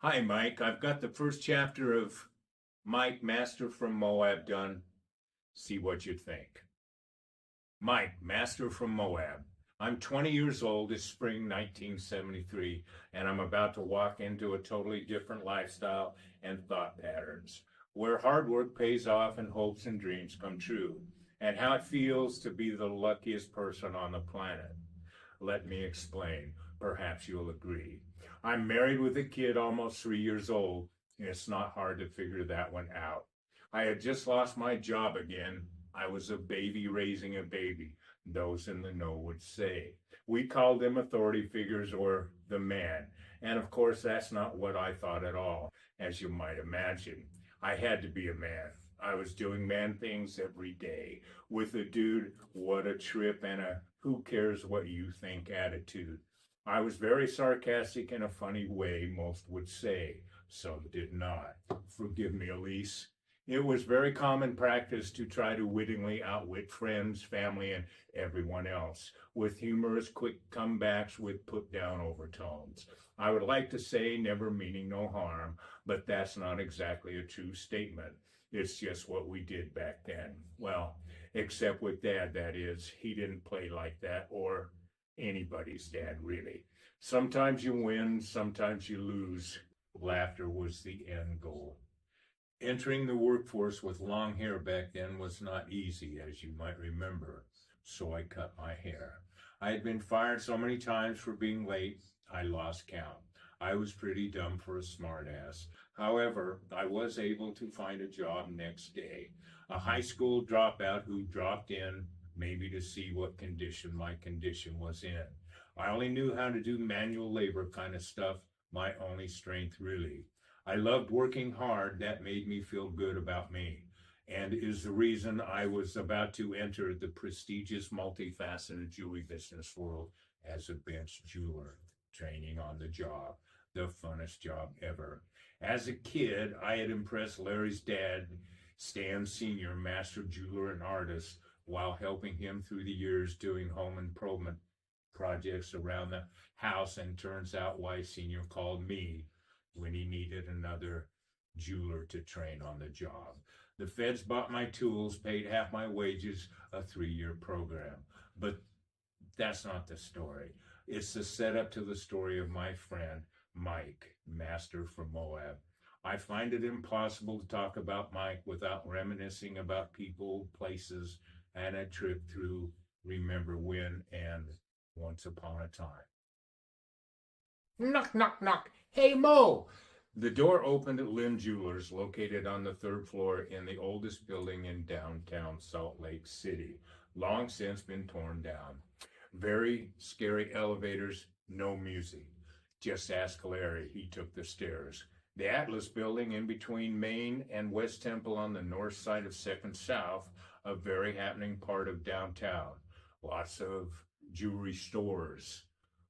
Hi, Mike. I've got the first chapter of Mike, Master from Moab done. See what you think. Mike, Master from Moab. I'm 20 years old. It's spring 1973, and I'm about to walk into a totally different lifestyle and thought patterns, where hard work pays off and hopes and dreams come true, and how it feels to be the luckiest person on the planet. Let me explain. Perhaps you'll agree. I'm married with a kid almost 3 years old, and it's not hard to figure that one out. I had just lost my job again. I was a baby raising a baby, those in the know would say. We called them authority figures or the man. And of course, that's not what I thought at all, as you might imagine. I had to be a man. I was doing man things every day. With a dude, what a trip, and a who cares what you think attitude. I was very sarcastic in a funny way, most would say. Some did not. Forgive me, Elise. It was very common practice to try to wittingly outwit friends, family, and everyone else, with humorous quick comebacks with put down overtones. I would like to say never meaning no harm, but that's not exactly a true statement. It's just what we did back then. Well, except with Dad, that is. He didn't play like that, or anybody's dad, really. Sometimes you win, sometimes you lose. Laughter was the end goal. Entering the workforce with long hair back then was not easy, as you might remember, so I cut my hair. I had been fired so many times for being late, I lost count. I was pretty dumb for a smartass. However, I was able to find a job next day. A high school dropout who dropped in, maybe to see what condition my condition was in. I only knew how to do manual labor kind of stuff, my only strength really. I loved working hard. That made me feel good about me, and is the reason I was about to enter the prestigious, multifaceted jewelry business world as a bench jeweler, training on the job, the funnest job ever. As a kid, I had impressed Larry's dad, Stan Sr., master jeweler and artist, while helping him through the years doing home improvement projects around the house, and turns out why Senior called me when he needed another jeweler to train on the job. The feds bought my tools, paid half my wages, a 3-year program. But that's not the story. It's the setup to the story of my friend, Mike, Master from Moab. I find it impossible to talk about Mike without reminiscing about people, places, and a trip through Remember When and Once Upon a Time. Knock, knock, knock. Hey, Mo! The door opened at Lynn Jewelers, located on the third floor in the oldest building in downtown Salt Lake City, long since been torn down. Very scary elevators, no music. Just ask Larry, he took the stairs. The Atlas building in between Main and West Temple on the north side of 2nd South, a very happening part of downtown. Lots of jewelry stores.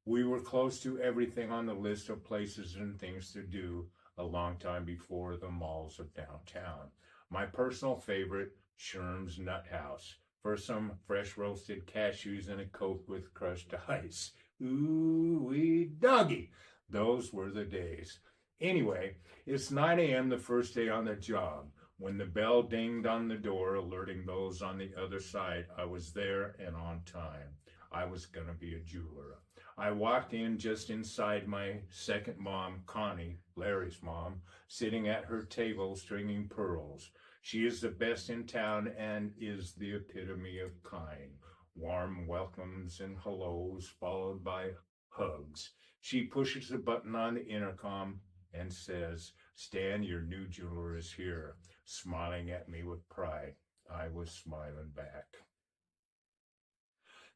We were close to everything on the list of places and things to do a long time before the malls of downtown. My personal favorite, Sherm's Nut House, for some fresh roasted cashews and a Coke with crushed ice. Ooh-wee doggy. Those were the days. Anyway, it's 9 a.m. the first day on the job. When the bell dinged on the door, alerting those on the other side, I was there and on time. I was going to be a jeweler. I walked in just inside my second mom, Connie, Larry's mom, sitting at her table stringing pearls. She is the best in town and is the epitome of kind. Warm welcomes and hellos followed by hugs. She pushes a button on the intercom and says, "Stan, your new jeweler is here," smiling at me with pride. I was smiling back.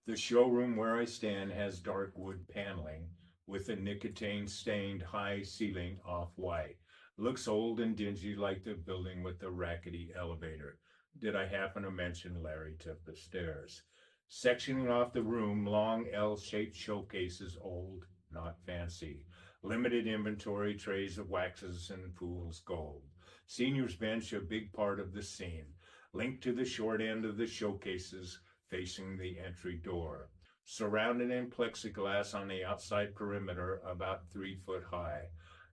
The showroom where I stand has dark wood paneling with a nicotine-stained high ceiling off-white. Looks old and dingy like the building with the rackety elevator. Did I happen to mention Larry took the stairs? Sectioning off the room, long L-shaped showcases, old, not fancy. Limited inventory, trays of waxes and fool's gold. Senior's bench, a big part of the scene. Linked to the short end of the showcases, facing the entry door, surrounded in plexiglass on the outside perimeter about 3 foot high.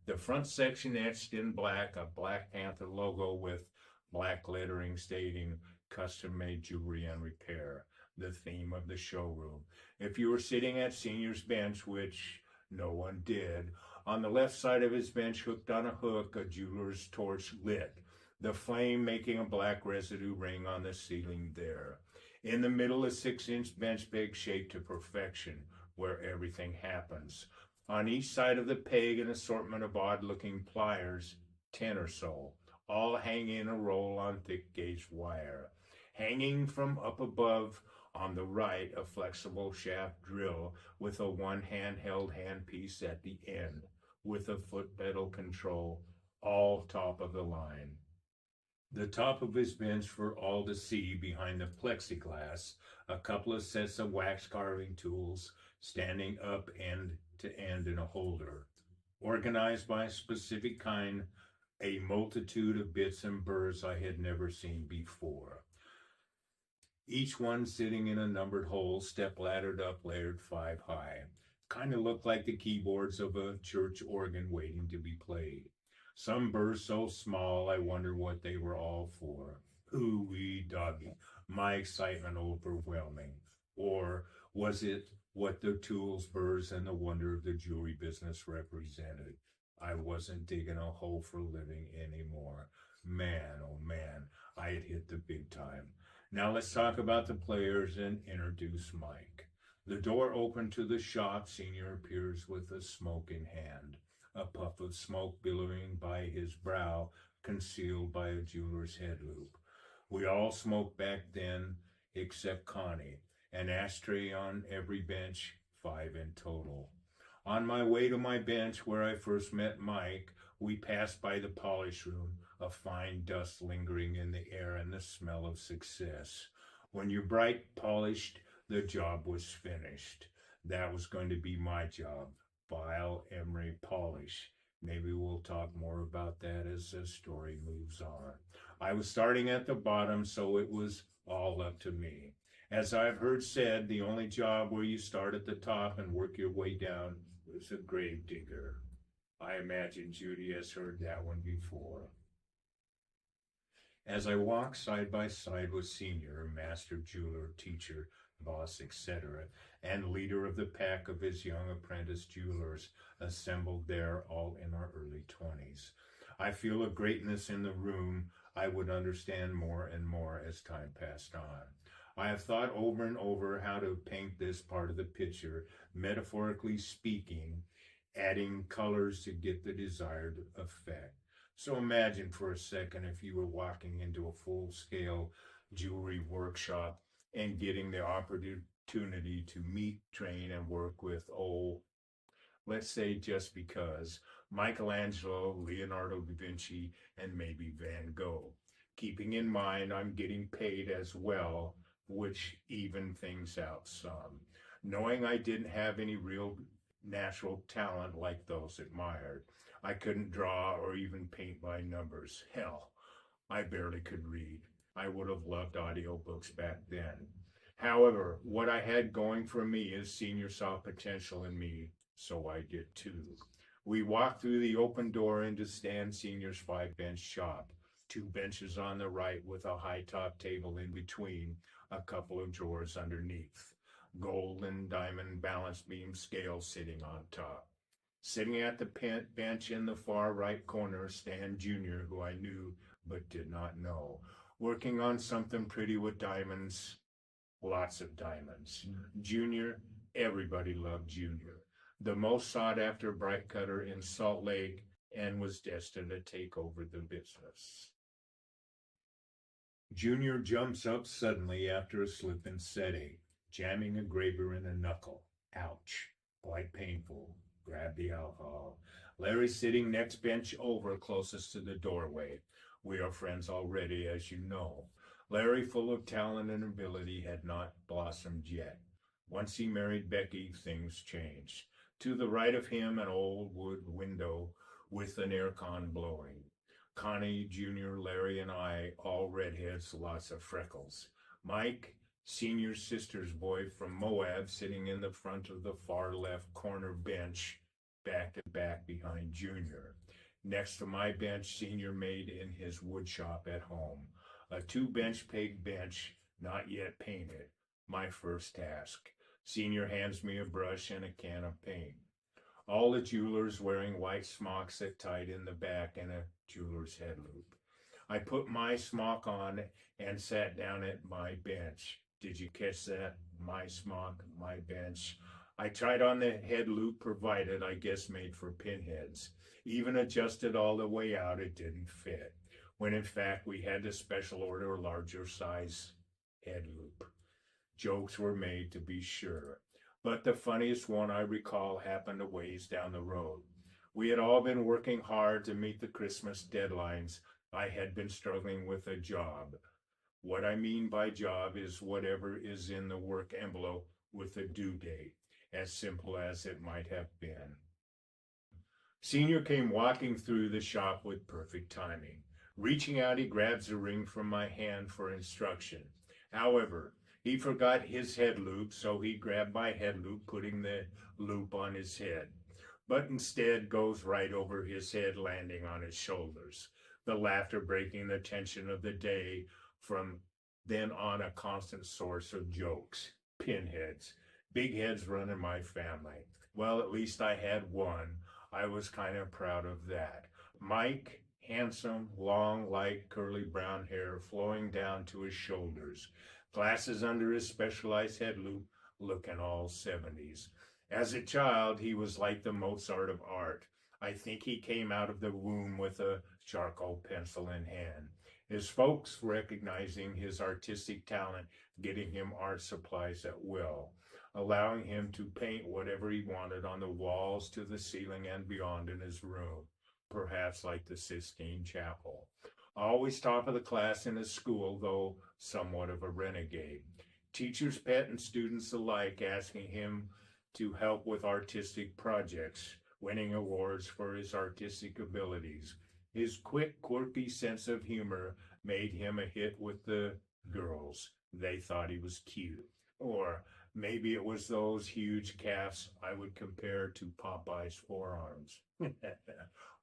The front section etched in black, a Black Panther logo with black lettering stating custom-made jewelry and repair, the theme of the showroom. If you were sitting at Senior's bench, which no one did, on the left side of his bench, hooked on a hook, a jeweler's torch lit, the flame making a black residue ring on the ceiling there. In the middle, a 6-inch bench peg shaped to perfection, where everything happens. On each side of the peg, an assortment of odd-looking pliers, 10 or so, all hang in a roll on thick-gauge wire. Hanging from up above, on the right, a flexible shaft drill with a one-hand-held handpiece at the end, with a foot pedal control, all top of the line. The top of his bench for all to see behind the plexiglass, a couple of sets of wax carving tools standing up end to end in a holder, organized by a specific kind, a multitude of bits and burrs I had never seen before. Each one sitting in a numbered hole, step-laddered up, layered 5 high. Kind of looked like the keyboards of a church organ waiting to be played. Some burrs so small, I wonder what they were all for. Ooh-wee doggy, my excitement overwhelming. Or was it what the tools, burrs, and the wonder of the jewelry business represented? I wasn't digging a hole for a living anymore. Man, oh man, I had hit the big time. Now let's talk about the players and introduce Mike. The door opened to the shop. Senior appears with a smoke in hand, a puff of smoke billowing by his brow, concealed by a jeweler's head loop. We all smoked back then, except Connie, an ashtray on every bench, 5 in total. On my way to my bench where I first met Mike, we passed by the polish room, a fine dust lingering in the air and the smell of success. When you're bright polished, the job was finished. That was going to be my job, file, emery, polish. Maybe we'll talk more about that as the story moves on. I was starting at the bottom, so it was all up to me. As I've heard said, the only job where you start at the top and work your way down was a grave digger. I imagine Judy has heard that one before. As I walked side by side with Senior, master jeweler, teacher, boss, etc., and leader of the pack of his young apprentice jewelers assembled there, all in our early 20s, I feel a greatness in the room I would understand more and more as time passed on. I have thought over and over how to paint this part of the picture, metaphorically speaking, adding colors to get the desired effect. So imagine for a second if you were walking into a full-scale jewelry workshop and getting the opportunity to meet, train, and work with, let's say just because, Michelangelo, Leonardo da Vinci, and maybe Van Gogh. Keeping in mind I'm getting paid as well, which evened things out some. Knowing I didn't have any real natural talent like those admired. I couldn't draw or even paint by numbers. Hell, I barely could read. I would have loved audiobooks back then. However, what I had going for me is Senior saw potential in me, so I did too. We walked through the open door into Stan Senior's 5-bench shop. 2 benches on the right with a high-top table in between, a couple of drawers underneath. Gold and diamond balance beam scales sitting on top. Sitting at the bench in the far right corner, Stan Jr., who I knew but did not know, working on something pretty with diamonds, lots of diamonds. Junior, everybody loved Junior. The most sought-after bright cutter in Salt Lake, and was destined to take over the business. Junior jumps up suddenly after a slip and setting, jamming a graver in a knuckle. Ouch. Quite painful. Grab the alcohol. Larry sitting next bench over, closest to the doorway. We are friends already, as you know. Larry, full of talent and ability, had not blossomed yet. Once he married Becky, things changed. To the right of him, an old wood window with an aircon blowing. Connie, Junior, Larry, and I, all redheads, lots of freckles. Mike, Senior's sister's boy from Moab, sitting in the front of the far left corner bench, back to back behind Junior. Next to my bench, Senior made in his wood shop at home. A two-bench peg bench, not yet painted. My first task. Senior hands me a brush and a can of paint. All the jewelers wearing white smocks that tied in the back and a jeweler's head loop. I put my smock on and sat down at my bench. Did you catch that? My smock, my bench. I tried on the head loop provided, I guess made for pinheads. Even adjusted all the way out, it didn't fit. When in fact we had to special order a larger size head loop. Jokes were made, to be sure. But the funniest one I recall happened a ways down the road. We had all been working hard to meet the Christmas deadlines. I had been struggling with a job. What I mean by job is whatever is in the work envelope with a due date, as simple as it might have been. Senior came walking through the shop with perfect timing. Reaching out, he grabs a ring from my hand for instruction. However, he forgot his head loop, so he grabbed my head loop, putting the loop on his head, but instead goes right over his head, landing on his shoulders. The laughter breaking the tension of the day, from then on a constant source of jokes. Pinheads. Big heads run in my family. Well, at least I had one. I was kind of proud of that. Mike, handsome, long, light, curly brown hair flowing down to his shoulders. Glasses under his specialized head loop, looking all 70s. As a child, he was like the Mozart of art. I think he came out of the womb with a charcoal pencil in hand. His folks, recognizing his artistic talent, getting him art supplies at will, allowing him to paint whatever he wanted on the walls, to the ceiling, and beyond in his room, perhaps like the Sistine Chapel. Always top of the class in his school, though somewhat of a renegade. Teachers, pet, and students alike asking him to help with artistic projects, winning awards for his artistic abilities. His quick, quirky sense of humor made him a hit with the girls. They thought he was cute. Or maybe it was those huge calves I would compare to Popeye's forearms.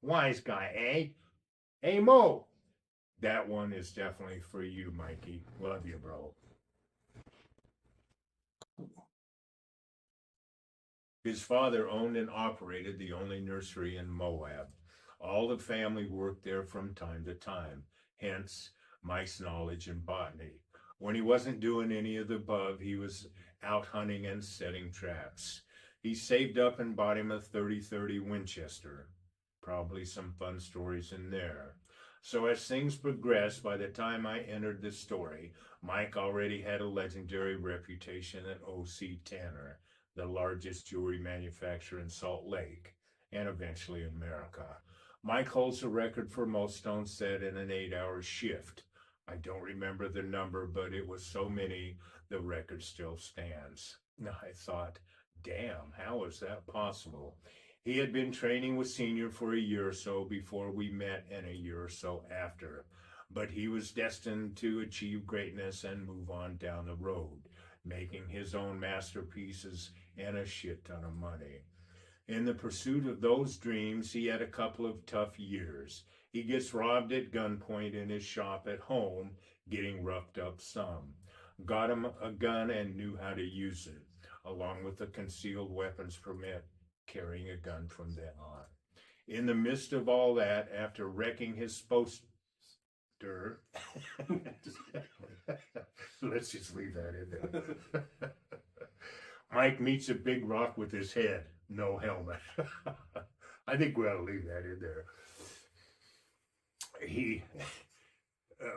Wise guy, eh? Hey, Mo! That one is definitely for you, Mikey. Love you, bro. His father owned and operated the only nursery in Moab. All the family worked there from time to time, hence Mike's knowledge in botany. When he wasn't doing any of the above, he was out hunting and setting traps. He saved up and bought him a 30-30 Winchester. Probably some fun stories in there. So as things progressed, by the time I entered the story, Mike already had a legendary reputation at O.C. Tanner, the largest jewelry manufacturer in Salt Lake, and eventually America. Mike holds the record for most stones set in an 8-hour shift. I don't remember the number, but it was so many, the record still stands. I thought, damn, how is that possible? He had been training with Senior for a year or so before we met, and a year or so after. But he was destined to achieve greatness and move on down the road, making his own masterpieces and a shit ton of money. In the pursuit of those dreams, he had a couple of tough years. He gets robbed at gunpoint in his shop at home, getting roughed up some. Got him a gun and knew how to use it, along with a concealed weapons permit, carrying a gun from then on. In the midst of all that, after wrecking his poster, let's just leave that in there. Mike meets a big rock with his head, no helmet. I think we ought to leave that in there.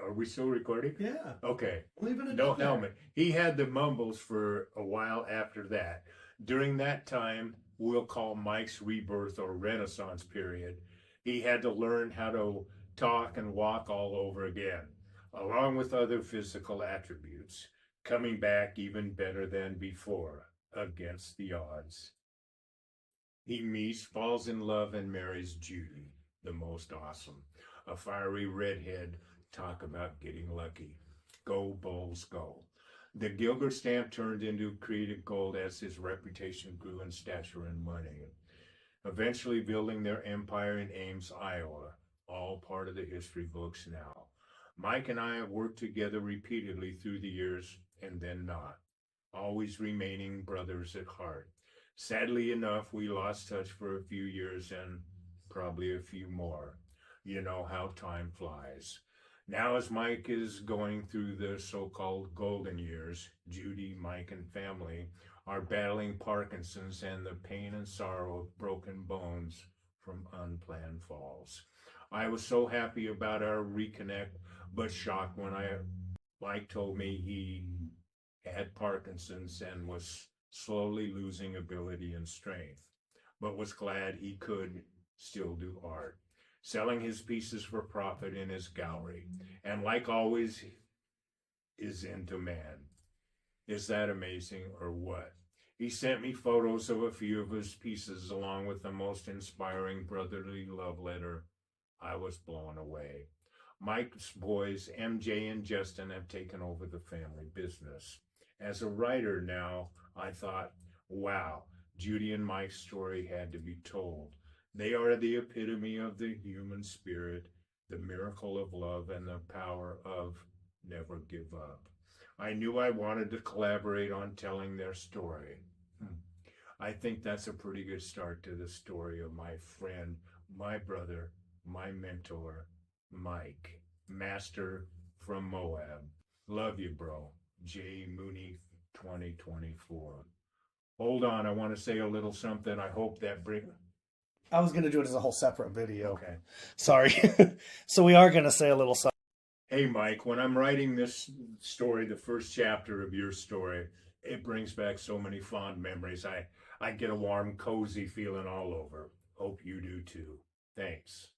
Are we still recording? Yeah. Okay. Leave it No helmet. He had the mumbles for a while after that. During that time, we'll call Mike's rebirth or renaissance period, he had to learn how to talk and walk all over again, along with other physical attributes, coming back even better than before, against the odds. He meets, falls in love, and marries Judy, the most awesome. A fiery redhead. Talk about getting lucky. Go, Bulls, go. The Gilbert stamp turned into creative gold as his reputation grew in stature and money. eventually building their empire in Ames, Iowa, all part of the history books now. Mike and I have worked together repeatedly through the years and then not, always remaining brothers at heart. Sadly enough, we lost touch for a few years and probably a few more. You know how time flies. Now, as Mike is going through the so-called golden years, Judy, Mike, and family are battling Parkinson's and the pain and sorrow of broken bones from unplanned falls. I was so happy about our reconnect, but shocked when Mike told me he had Parkinson's and was slowly losing ability and strength, but was glad he could still do art, selling his pieces for profit in his gallery, and like always, is in demand. Is that amazing or what? He sent me photos of a few of his pieces along with the most inspiring brotherly love letter. I was blown away. Mike's boys, MJ and Justin, have taken over the family business. As a writer now, I thought, wow, Judy and Mike's story had to be told. They are the epitome of the human spirit, the miracle of love, and the power of never give up. I knew I wanted to collaborate on telling their story. I think that's a pretty good start to the story of my friend, my brother, my mentor, Mike, Master from Moab. Love you, bro. J. Mooney, 2024. Hold on, I want to say a little something. I hope that I was going to do it as a whole separate video. Okay. Sorry. So we are going to say a little something. Hey, Mike, when I'm writing this story, the first chapter of your story, it brings back so many fond memories. I get a warm, cozy feeling all over. Hope you do too. Thanks.